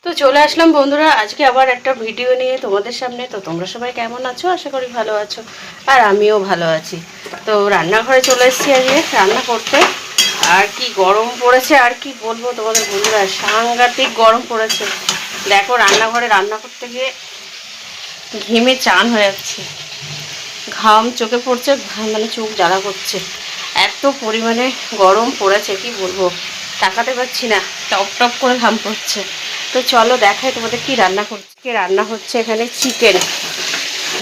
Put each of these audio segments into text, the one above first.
তো চলে আসলাম বন্ধুরা আজকে আবার একটা ভিডিও নিয়ে তোমাদের সামনে। তো তোমরা সবাই কেমন আছো? আশা করি ভালো আছো, আর আমিও ভালো আছি। তো রান্নাঘরে চলে এসেছি আজকে রান্না করতে। আর কি গরম পড়েছে, আর কি বলবো তোমাদের বন্ধুরা, সাংঘাতিক গরম পড়েছে। দেখো রান্নাঘরে রান্না করতে গিয়ে ঘেমে চান হয়ে যাচ্ছে, ঘাম চোখে পড়ছে, মানে চোখ জ্বালা করছে, এত পরিমাণে গরম পড়েছে কি বলবো, তাকাতে পারছি না, টপ টপ করে ঘাম পড়ছে। তো চলো দেখাই তোমাদের কি রান্না করছে। রান্না হচ্ছে এখানে চিকেন।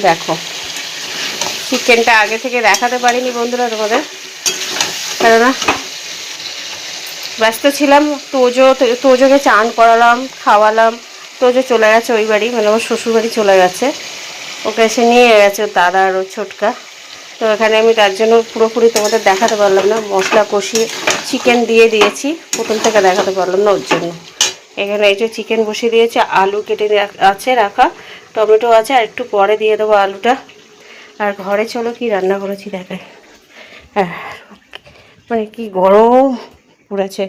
দেখো চিকেনটা আগে থেকে দেখাতে পারিনি বন্ধুরা তোমাদের, কেননা ব্যস্ত ছিলাম। তোজোকে চান করালাম, খাওয়ালাম। তোজো চলে গেছে ওই বাড়ি, মানে আমার শ্বশুর বাড়ি চলে গেছে, ওকে এসে নিয়ে গেছে ওর দাদা আর ওর ছোটকা। তো এখানে আমি তার জন্য পুরোপুরি তোমাদের দেখাতে পারলাম না, মশলা কষিয়ে চিকেন দিয়ে দিয়েছি, প্রথম থেকে দেখাতে পারলাম না ওর জন্য। এখানে এই যে চিকেন বসিয়ে দিয়েছে, আলু কেটে আছে রাখা, টমেটো আছে, আর একটু পরে দিয়ে দেবো আলুটা। আর ঘরে চলো কি রান্না করেছি দেখায়। হ্যাঁ, মানে কি গরম পড়েছে,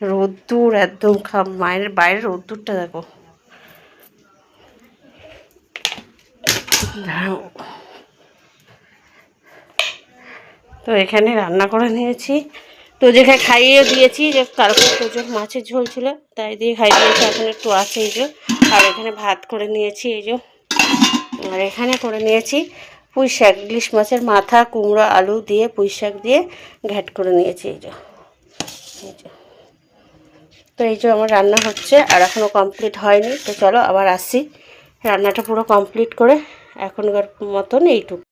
রোদ্দুর একদম মায়ের বাইরের রোদ্দুরটা দেখো। তো এখানে রান্না করে নিয়েছি, তো যেখানে খাইয়ে দিয়েছি, যে তারপর তোজোর মাছের ঝোল ছিল তাই দিয়ে খাইয়ে দিয়েছি, এখন একটু আছে এই যে। আর এখানে ভাত করে নিয়েছি এই যে। আর এখানে করে নিয়েছি পুঁই শাক, ইলিশ মাছের মাথা, কুমড়ো আলু দিয়ে পুঁই শাক দিয়ে ঘ্যাট করে নিয়েছি এই যে। তো এই যে আমার রান্না হচ্ছে, আর এখনও কমপ্লিট হয়নি। তো চলো আবার আসছি রান্নাটা পুরো কমপ্লিট করে, এখনকার মতন এইটুকু।